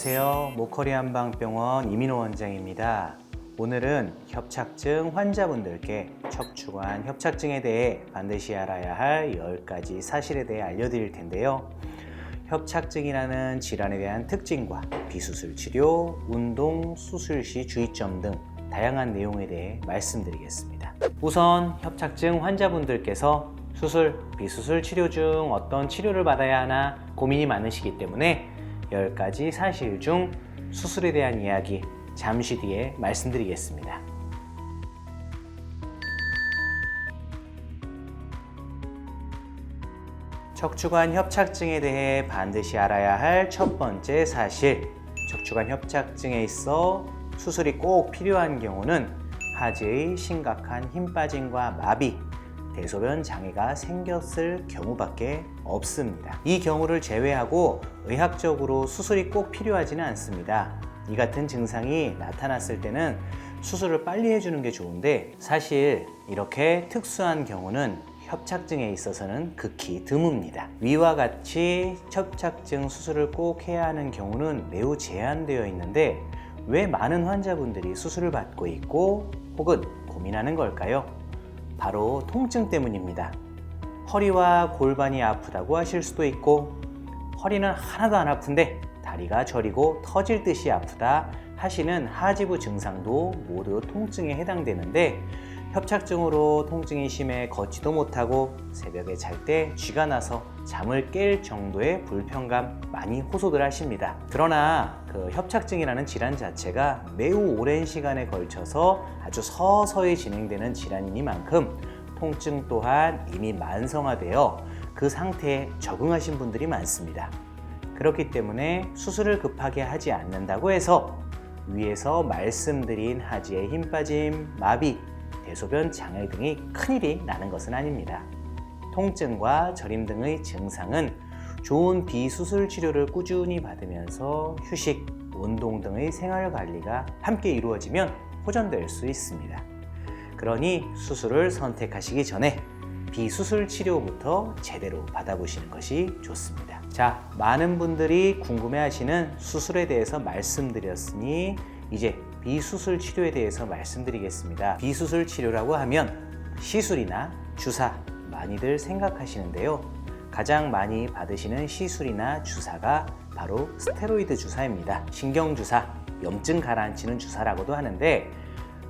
안녕하세요. 모커리 한방병원 이민호 원장입니다. 오늘은 협착증 환자분들께 척추관 협착증에 대해 반드시 알아야 할 10가지 사실에 대해 알려드릴 텐데요. 협착증이라는 질환에 대한 특징과 비수술 치료, 운동, 수술 시 주의점 등 다양한 내용에 대해 말씀드리겠습니다. 우선 협착증 환자분들께서 수술, 비수술 치료 중 어떤 치료를 받아야 하나 고민이 많으시기 때문에 10가지 사실 중 수술에 대한 이야기 잠시 뒤에 말씀드리겠습니다. 척추관 협착증에 대해 반드시 알아야 할 첫 번째 사실, 척추관 협착증에 있어 수술이 꼭 필요한 경우는 하지의 심각한 힘 빠짐과 마비, 대소변 장애가 생겼을 경우밖에 없습니다. 이 경우를 제외하고 의학적으로 수술이 꼭 필요하지는 않습니다. 이 같은 증상이 나타났을 때는 수술을 빨리 해주는 게 좋은데 사실 이렇게 특수한 경우는 협착증에 있어서는 극히 드뭅니다. 위와 같이 협착증 수술을 꼭 해야 하는 경우는 매우 제한되어 있는데 왜 많은 환자분들이 수술을 받고 있고 혹은 고민하는 걸까요? 바로 통증 때문입니다. 허리와 골반이 아프다고 하실 수도 있고 허리는 하나도 안 아픈데 다리가 저리고 터질 듯이 아프다 하시는 하지부 증상도 모두 통증에 해당되는데 협착증으로 통증이 심해 걷지도 못하고 새벽에 잘 때 쥐가 나서 잠을 깰 정도의 불편감 많이 호소들 하십니다. 그러나 협착증이라는 질환 자체가 매우 오랜 시간에 걸쳐서 아주 서서히 진행되는 질환이니만큼 통증 또한 이미 만성화되어 그 상태에 적응하신 분들이 많습니다. 그렇기 때문에 수술을 급하게 하지 않는다고 해서 위에서 말씀드린 하지의 힘 빠짐, 마비, 대소변 장애 등이 큰일이 나는 것은 아닙니다. 통증과 저림 등의 증상은 좋은 비수술 치료를 꾸준히 받으면서 휴식, 운동 등의 생활 관리가 함께 이루어지면 호전될 수 있습니다. 그러니 수술을 선택하시기 전에 비수술 치료부터 제대로 받아보시는 것이 좋습니다. 자, 많은 분들이 궁금해하시는 수술에 대해서 말씀드렸으니 이제 비수술 치료에 대해서 말씀드리겠습니다. 비수술 치료라고 하면 시술이나 주사 많이들 생각하시는데요. 가장 많이 받으시는 시술이나 주사가 바로 스테로이드 주사입니다. 신경주사, 염증 가라앉히는 주사라고도 하는데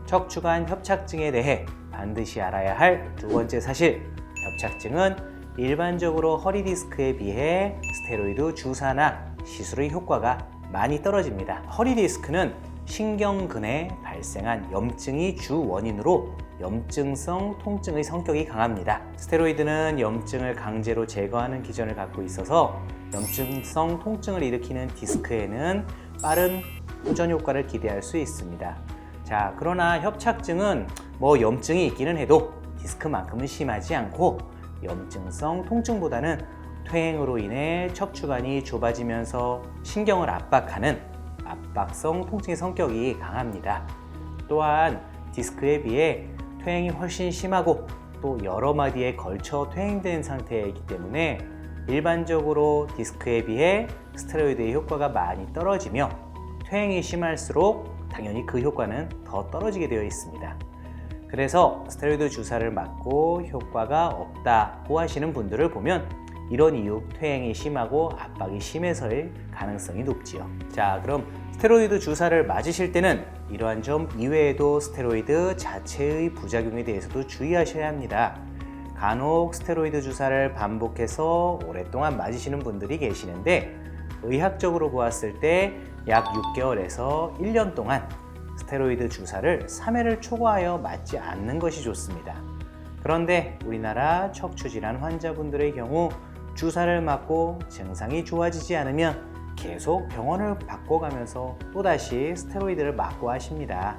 척추관 협착증에 대해 반드시 알아야 할 두 번째 사실, 협착증은 일반적으로 허리 디스크에 비해 스테로이드 주사나 시술의 효과가 많이 떨어집니다. 허리 디스크는 신경근에 발생한 염증이 주 원인으로 염증성 통증의 성격이 강합니다. 스테로이드는 염증을 강제로 제거하는 기전을 갖고 있어서 염증성 통증을 일으키는 디스크에는 빠른 호전 효과를 기대할 수 있습니다. 자, 그러나 협착증은 염증이 있기는 해도 디스크만큼은 심하지 않고 염증성 통증보다는 퇴행으로 인해 척추관이 좁아지면서 신경을 압박하는 압박성 통증의 성격이 강합니다. 또한 디스크에 비해 퇴행이 훨씬 심하고 또 여러 마디에 걸쳐 퇴행된 상태이기 때문에 일반적으로 디스크에 비해 스테로이드의 효과가 많이 떨어지며 퇴행이 심할수록 당연히 그 효과는 더 떨어지게 되어 있습니다. 그래서 스테로이드 주사를 맞고 효과가 없다고 하시는 분들을 보면 이런 이유, 퇴행이 심하고 압박이 심해서일 가능성이 높지요. 자, 그럼 스테로이드 주사를 맞으실 때는 이러한 점 이외에도 스테로이드 자체의 부작용에 대해서도 주의하셔야 합니다. 간혹 스테로이드 주사를 반복해서 오랫동안 맞으시는 분들이 계시는데 의학적으로 보았을 때 약 6개월에서 1년 동안 스테로이드 주사를 3회를 초과하여 맞지 않는 것이 좋습니다. 그런데 우리나라 척추질환 환자분들의 경우 주사를 맞고 증상이 좋아지지 않으면 계속 병원을 바꿔가면서 또다시 스테로이드를 맞고 하십니다.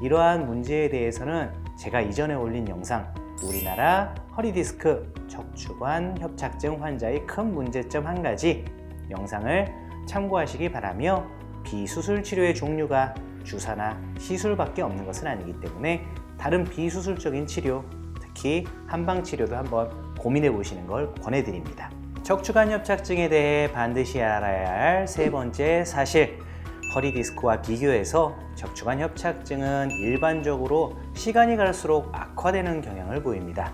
이러한 문제에 대해서는 제가 이전에 올린 영상 우리나라 허리디스크 척추관 협착증 환자의 큰 문제점 한 가지 영상을 참고하시기 바라며 비수술 치료의 종류가 주사나 시술밖에 없는 것은 아니기 때문에 다른 비수술적인 치료, 특히 한방치료도 한번 고민해 보시는 걸 권해드립니다. 척추관 협착증에 대해 반드시 알아야 할 세 번째 사실, 허리 디스크와 비교해서 척추관 협착증은 일반적으로 시간이 갈수록 악화되는 경향을 보입니다.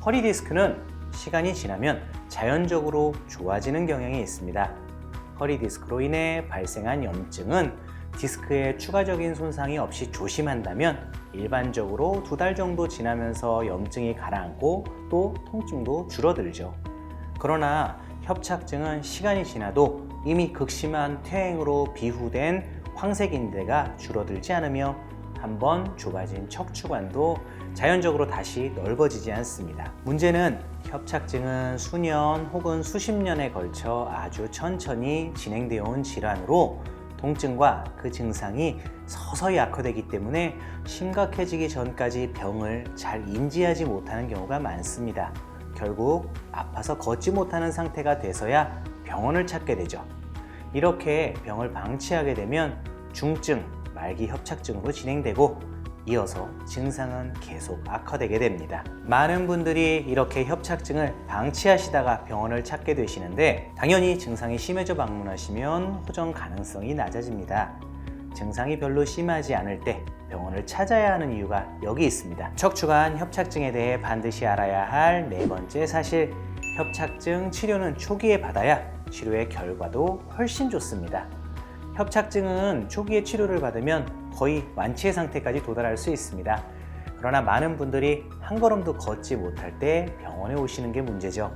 허리 디스크는 시간이 지나면 자연적으로 좋아지는 경향이 있습니다. 허리 디스크로 인해 발생한 염증은 디스크에 추가적인 손상이 없이 조심한다면 일반적으로 2달 정도 지나면서 염증이 가라앉고 또 통증도 줄어들죠. 그러나 협착증은 시간이 지나도 이미 극심한 퇴행으로 비후된 황색인대가 줄어들지 않으며 한번 좁아진 척추관도 자연적으로 다시 넓어지지 않습니다. 문제는 협착증은 수년 혹은 수십 년에 걸쳐 아주 천천히 진행되어 온 질환으로 통증과 그 증상이 서서히 악화되기 때문에 심각해지기 전까지 병을 잘 인지하지 못하는 경우가 많습니다. 결국 아파서 걷지 못하는 상태가 돼서야 병원을 찾게 되죠. 이렇게 병을 방치하게 되면 중증, 말기 협착증으로 진행되고 이어서 증상은 계속 악화되게 됩니다. 많은 분들이 이렇게 협착증을 방치하시다가 병원을 찾게 되시는데 당연히 증상이 심해져 방문하시면 호전 가능성이 낮아집니다. 증상이 별로 심하지 않을 때 병원을 찾아야 하는 이유가 여기 있습니다. 척추관 협착증에 대해 반드시 알아야 할 네 번째 사실, 협착증 치료는 초기에 받아야 치료의 결과도 훨씬 좋습니다. 협착증은 초기에 치료를 받으면 거의 완치의 상태까지 도달할 수 있습니다. 그러나 많은 분들이 한 걸음도 걷지 못할 때 병원에 오시는 게 문제죠.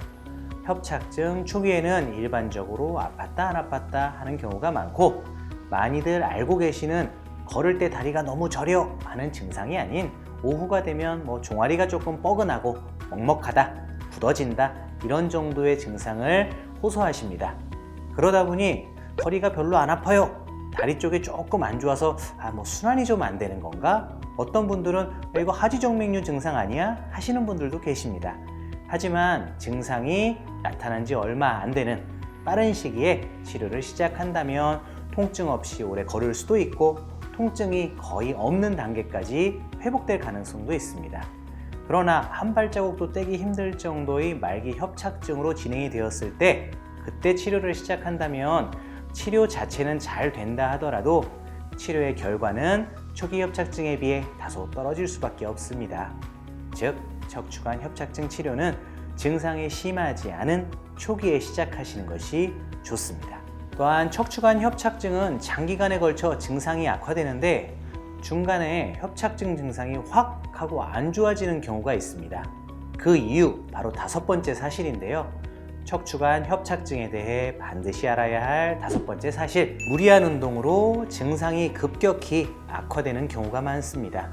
협착증 초기에는 일반적으로 아팠다 안 아팠다 하는 경우가 많고 많이들 알고 계시는 걸을 때 다리가 너무 저려 하는 증상이 아닌 오후가 되면 종아리가 조금 뻐근하고 먹먹하다, 굳어진다 이런 정도의 증상을 호소하십니다. 그러다 보니 허리가 별로 안 아파요. 다리 쪽이 조금 안 좋아서 순환이 좀 안 되는 건가? 어떤 분들은 이거 하지정맥류 증상 아니야? 하시는 분들도 계십니다. 하지만 증상이 나타난 지 얼마 안 되는 빠른 시기에 치료를 시작한다면 통증 없이 오래 걸을 수도 있고 통증이 거의 없는 단계까지 회복될 가능성도 있습니다. 그러나 한 발자국도 떼기 힘들 정도의 말기 협착증으로 진행이 되었을 때 그때 치료를 시작한다면 치료 자체는 잘 된다 하더라도 치료의 결과는 초기 협착증에 비해 다소 떨어질 수밖에 없습니다. 즉, 척추관 협착증 치료는 증상이 심하지 않은 초기에 시작하시는 것이 좋습니다. 또한 척추관 협착증은 장기간에 걸쳐 증상이 악화되는데 중간에 협착증 증상이 확 하고 안 좋아지는 경우가 있습니다. 그 이유 바로 5번째 사실인데요. 척추관 협착증에 대해 반드시 알아야 할 5번째 사실, 무리한 운동으로 증상이 급격히 악화되는 경우가 많습니다.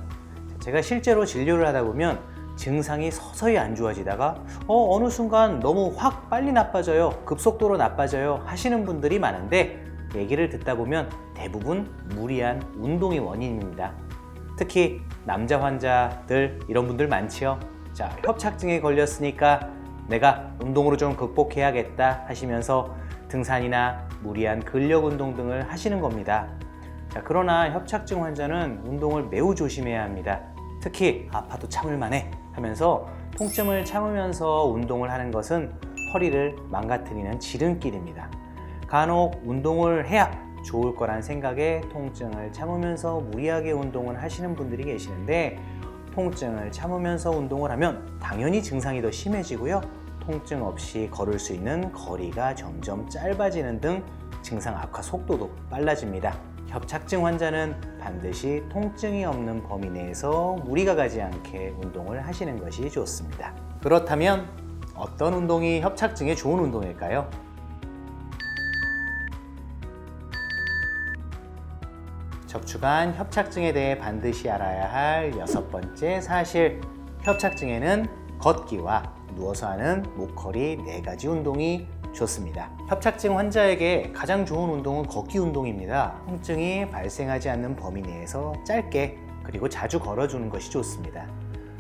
제가 실제로 진료를 하다 보면 증상이 서서히 안 좋아지다가 어느 순간 너무 확 빨리 나빠져요, 급속도로 나빠져요 하시는 분들이 많은데 얘기를 듣다 보면 대부분 무리한 운동이 원인입니다. 특히 남자 환자들 이런 분들 많지요. 자, 협착증에 걸렸으니까 내가 운동으로 좀 극복해야겠다 하시면서 등산이나 무리한 근력 운동 등을 하시는 겁니다. 자, 그러나 협착증 환자는 운동을 매우 조심해야 합니다. 특히 아파도 참을만해 하면서 통증을 참으면서 운동을 하는 것은 허리를 망가뜨리는 지름길입니다. 간혹 운동을 해야 좋을 거란 생각에 통증을 참으면서 무리하게 운동을 하시는 분들이 계시는데 통증을 참으면서 운동을 하면 당연히 증상이 더 심해지고요. 통증 없이 걸을 수 있는 거리가 점점 짧아지는 등 증상 악화 속도도 빨라집니다. 협착증 환자는 반드시 통증이 없는 범위 내에서 무리가 가지 않게 운동을 하시는 것이 좋습니다. 그렇다면 어떤 운동이 협착증에 좋은 운동일까요? 척추관 협착증에 대해 반드시 알아야 할 6번째 사실, 협착증에는 걷기와 누워서 하는 목허리 4가지 운동이 좋습니다. 협착증 환자에게 가장 좋은 운동은 걷기 운동입니다. 통증이 발생하지 않는 범위 내에서 짧게 그리고 자주 걸어주는 것이 좋습니다.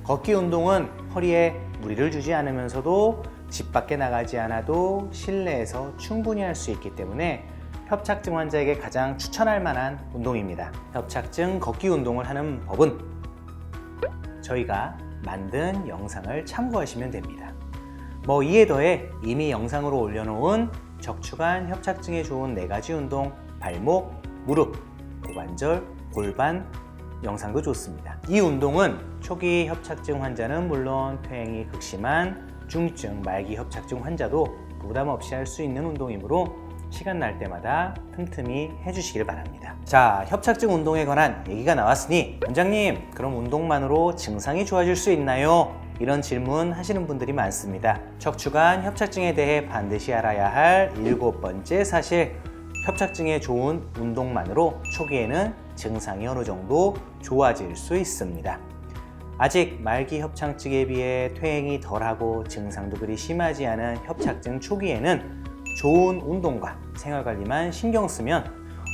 걷기 운동은 허리에 무리를 주지 않으면서도 집 밖에 나가지 않아도 실내에서 충분히 할 수 있기 때문에 협착증 환자에게 가장 추천할 만한 운동입니다. 협착증 걷기 운동을 하는 법은 저희가 만든 영상을 참고하시면 됩니다. 이에 더해 이미 영상으로 올려놓은 척추관 협착증에 좋은 4가지 운동, 발목, 무릎, 고관절, 골반 영상도 좋습니다. 이 운동은 초기 협착증 환자는 물론 퇴행이 극심한 중증 말기 협착증 환자도 부담 없이 할 수 있는 운동이므로 시간 날 때마다 틈틈이 해주시길 바랍니다. 자, 협착증 운동에 관한 얘기가 나왔으니 원장님, 그럼 운동만으로 증상이 좋아질 수 있나요? 이런 질문 하시는 분들이 많습니다. 척추관 협착증에 대해 반드시 알아야 할 7번째 사실, 협착증에 좋은 운동만으로 초기에는 증상이 어느 정도 좋아질 수 있습니다. 아직 말기 협착증에 비해 퇴행이 덜하고 증상도 그리 심하지 않은 협착증 초기에는 좋은 운동과 생활관리만 신경 쓰면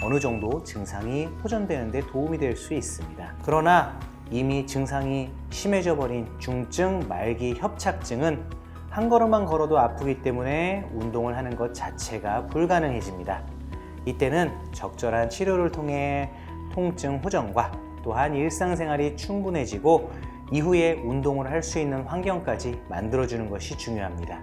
어느 정도 증상이 호전되는 데 도움이 될 수 있습니다. 그러나 이미 증상이 심해져 버린 중증 말기 협착증은 한 걸음만 걸어도 아프기 때문에 운동을 하는 것 자체가 불가능해집니다. 이때는 적절한 치료를 통해 통증 호전과 또한 일상생활이 충분해지고 이후에 운동을 할 수 있는 환경까지 만들어주는 것이 중요합니다.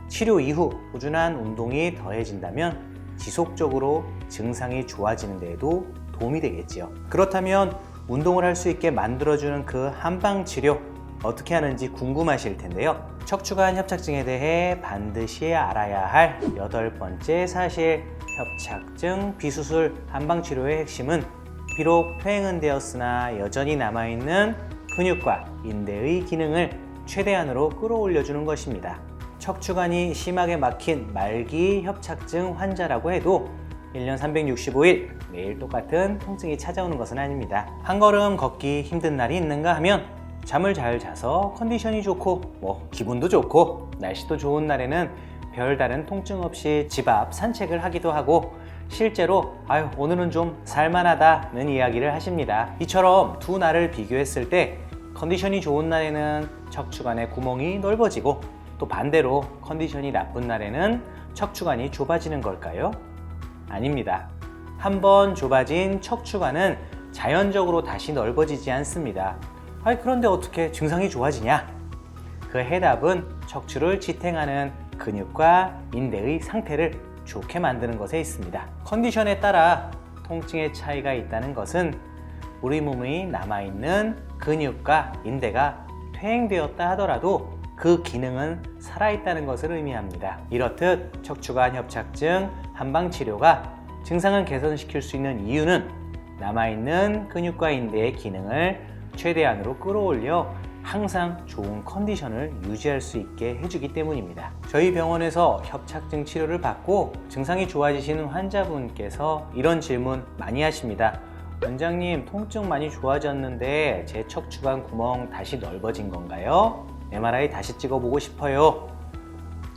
치료 이후 꾸준한 운동이 더해진다면 지속적으로 증상이 좋아지는 데에도 도움이 되겠지요. 그렇다면 운동을 할 수 있게 만들어주는 그 한방치료 어떻게 하는지 궁금하실 텐데요. 척추관 협착증에 대해 반드시 알아야 할 8번째 사실, 협착증 비수술 한방치료의 핵심은 비록 퇴행은 되었으나 여전히 남아있는 근육과 인대의 기능을 최대한으로 끌어올려주는 것입니다. 척추관이 심하게 막힌 말기 협착증 환자라고 해도 1년 365일 매일 똑같은 통증이 찾아오는 것은 아닙니다. 한 걸음 걷기 힘든 날이 있는가 하면 잠을 잘 자서 컨디션이 좋고 기분도 좋고 날씨도 좋은 날에는 별다른 통증 없이 집 앞 산책을 하기도 하고 실제로 오늘은 좀 살만하다는 이야기를 하십니다. 이처럼 두 날을 비교했을 때 컨디션이 좋은 날에는 척추관의 구멍이 넓어지고 또 반대로 컨디션이 나쁜 날에는 척추관이 좁아지는 걸까요? 아닙니다. 한번 좁아진 척추관은 자연적으로 다시 넓어지지 않습니다. 그런데 어떻게 증상이 좋아지냐? 그 해답은 척추를 지탱하는 근육과 인대의 상태를 좋게 만드는 것에 있습니다. 컨디션에 따라 통증의 차이가 있다는 것은 우리 몸의 남아있는 근육과 인대가 퇴행되었다 하더라도 그 기능은 살아있다는 것을 의미합니다. 이렇듯 척추관 협착증 한방치료가 증상을 개선시킬 수 있는 이유는 남아있는 근육과 인대의 기능을 최대한으로 끌어올려 항상 좋은 컨디션을 유지할 수 있게 해주기 때문입니다. 저희 병원에서 협착증 치료를 받고 증상이 좋아지시는 환자분께서 이런 질문 많이 하십니다. 원장님, 통증 많이 좋아졌는데 제 척추관 구멍 다시 넓어진 건가요? MRI 다시 찍어보고 싶어요.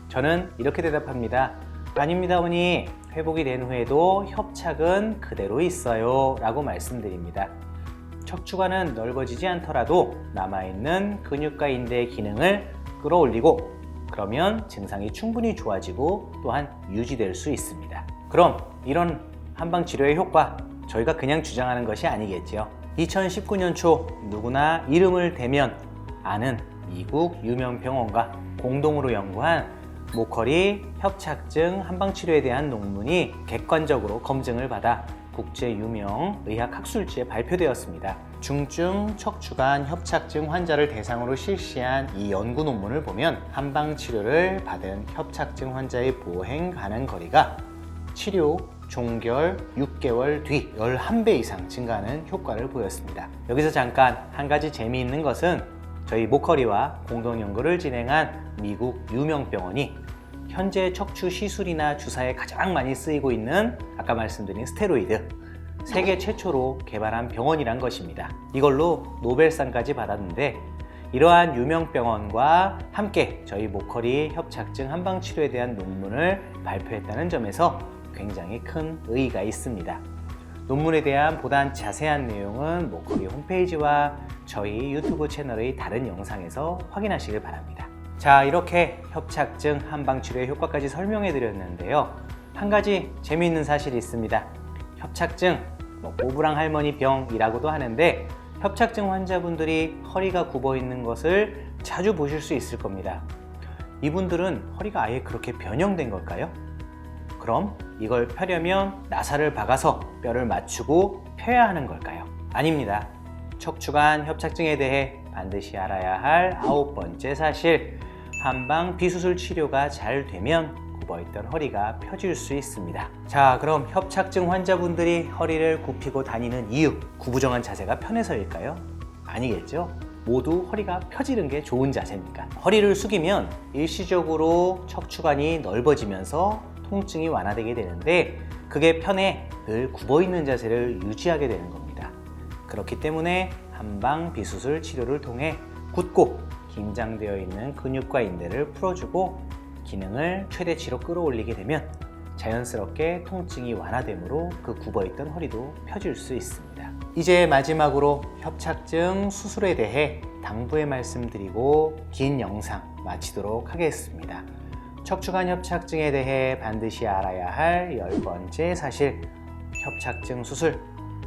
저는 이렇게 대답합니다. 아닙니다, 어머니. 회복이 된 후에도 협착은 그대로 있어요 라고 말씀드립니다. 척추관은 넓어지지 않더라도 남아있는 근육과 인대의 기능을 끌어올리고 그러면 증상이 충분히 좋아지고 또한 유지될 수 있습니다. 그럼 이런 한방치료의 효과, 저희가 그냥 주장하는 것이 아니겠지요. 2019년 초 누구나 이름을 대면 아는 미국 유명 병원과 공동으로 연구한 목허리 협착증 한방치료에 대한 논문이 객관적으로 검증을 받아 국제 유명 의학 학술지에 발표되었습니다. 중증 척추관 협착증 환자를 대상으로 실시한 이 연구 논문을 보면 한방치료를 받은 협착증 환자의 보행 가능 거리가 치료 종결 6개월 뒤 11배 이상 증가하는 효과를 보였습니다. 여기서 잠깐 한 가지 재미있는 것은 저희 목허리와 공동 연구를 진행한 미국 유명 병원이 현재 척추 시술이나 주사에 가장 많이 쓰이고 있는 아까 말씀드린 스테로이드 세계 최초로 개발한 병원이란 것입니다. 이걸로 노벨상까지 받았는데 이러한 유명 병원과 함께 저희 목허리 협착증 한방치료에 대한 논문을 발표했다는 점에서 굉장히 큰 의의가 있습니다. 논문에 대한 보다 자세한 내용은 목허리 홈페이지와 저희 유튜브 채널의 다른 영상에서 확인하시길 바랍니다. 자, 이렇게 협착증 한방치료의 효과까지 설명해 드렸는데요. 한 가지 재미있는 사실이 있습니다. 협착증, 꼬부랑 할머니 병이라고도 하는데 협착증 환자분들이 허리가 굽어 있는 것을 자주 보실 수 있을 겁니다. 이분들은 허리가 아예 그렇게 변형된 걸까요? 그럼 이걸 펴려면 나사를 박아서 뼈를 맞추고 펴야 하는 걸까요? 아닙니다. 척추관 협착증에 대해 반드시 알아야 할 9번째 사실, 한방 비수술 치료가 잘 되면 굽어있던 허리가 펴질 수 있습니다. 자, 그럼 협착증 환자분들이 허리를 굽히고 다니는 이유, 구부정한 자세가 편해서일까요? 아니겠죠? 모두 허리가 펴지는 게 좋은 자세니까. 허리를 숙이면 일시적으로 척추관이 넓어지면서 통증이 완화되게 되는데, 그게 편해 늘 굽어있는 자세를 유지하게 되는 겁니다. 그렇기 때문에 한방 비수술 치료를 통해 굳고 긴장되어 있는 근육과 인대를 풀어주고 기능을 최대치로 끌어올리게 되면 자연스럽게 통증이 완화되므로 그 굽어있던 허리도 펴질 수 있습니다. 이제 마지막으로 협착증 수술에 대해 당부의 말씀드리고 긴 영상 마치도록 하겠습니다. 척추관 협착증에 대해 반드시 알아야 할 10번째 사실, 협착증 수술,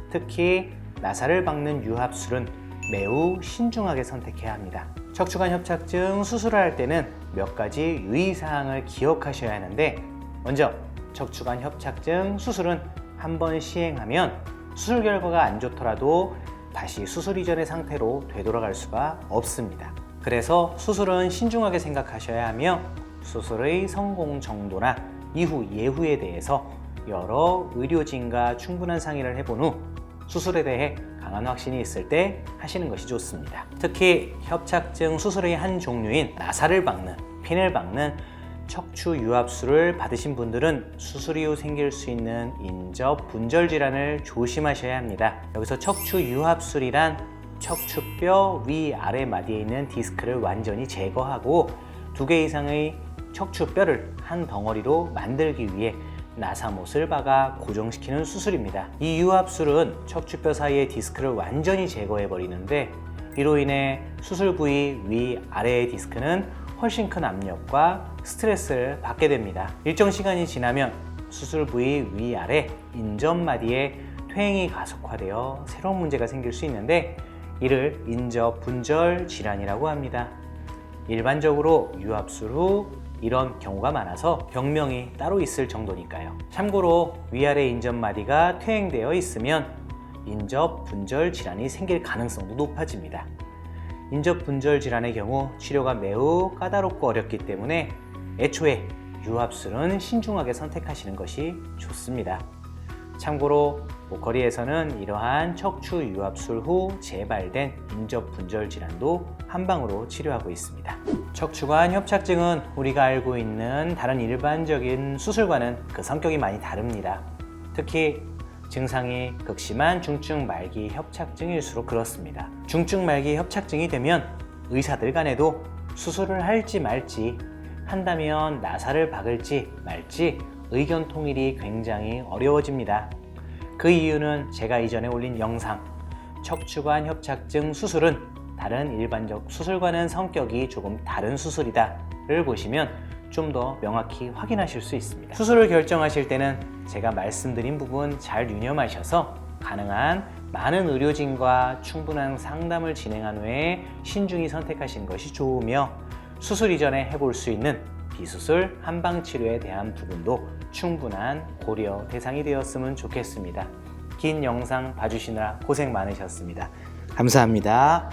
특히 나사를 박는 유합술은 매우 신중하게 선택해야 합니다. 척추관 협착증 수술을 할 때는 몇 가지 유의사항을 기억하셔야 하는데, 먼저 척추관 협착증 수술은 한 번 시행하면 수술 결과가 안 좋더라도 다시 수술 이전의 상태로 되돌아갈 수가 없습니다. 그래서 수술은 신중하게 생각하셔야 하며 수술의 성공 정도나 이후 예후에 대해서 여러 의료진과 충분한 상의를 해본 후 수술에 대해 강한 확신이 있을 때 하시는 것이 좋습니다. 특히 협착증 수술의 한 종류인 나사를 박는, 핀을 박는 척추 유합술을 받으신 분들은 수술 이후 생길 수 있는 인접 분절 질환을 조심하셔야 합니다. 여기서 척추 유합술이란 척추뼈 위아래 마디에 있는 디스크를 완전히 제거하고 2개 이상의 척추뼈를 한 덩어리로 만들기 위해 나사못을 박아 고정시키는 수술입니다. 이 유합술은 척추뼈 사이의 디스크를 완전히 제거해 버리는데, 이로 인해 수술 부위 위아래의 디스크는 훨씬 큰 압력과 스트레스를 받게 됩니다. 일정 시간이 지나면 수술 부위 위아래 인접마디에 퇴행이 가속화되어 새로운 문제가 생길 수 있는데, 이를 인접분절 질환이라고 합니다. 일반적으로 유합술 후 이런 경우가 많아서 병명이 따로 있을 정도니까요. 참고로 위아래 인접마디가 퇴행되어 있으면 인접분절 질환이 생길 가능성도 높아집니다. 인접분절 질환의 경우 치료가 매우 까다롭고 어렵기 때문에 애초에 유합술은 신중하게 선택하시는 것이 좋습니다. 참고로 목걸이에서는 이러한 척추 유합술 후 재발된 인접분절 질환도 한방으로 치료하고 있습니다. 척추관 협착증은 우리가 알고 있는 다른 일반적인 수술과는 그 성격이 많이 다릅니다. 특히 증상이 극심한 중증 말기 협착증일수록 그렇습니다. 중증 말기 협착증이 되면 의사들 간에도 수술을 할지 말지, 한다면 나사를 박을지 말지 의견 통일이 굉장히 어려워집니다. 그 이유는 제가 이전에 올린 영상, 척추관 협착증 수술은 다른 일반적 수술과는 성격이 조금 다른 수술이다를 보시면 좀 더 명확히 확인하실 수 있습니다. 수술을 결정하실 때는 제가 말씀드린 부분 잘 유념하셔서 가능한 많은 의료진과 충분한 상담을 진행한 후에 신중히 선택하시는 것이 좋으며, 수술 이전에 해볼 수 있는 비수술 한방치료에 대한 부분도 충분한 고려 대상이 되었으면 좋겠습니다. 긴 영상 봐주시느라 고생 많으셨습니다. 감사합니다.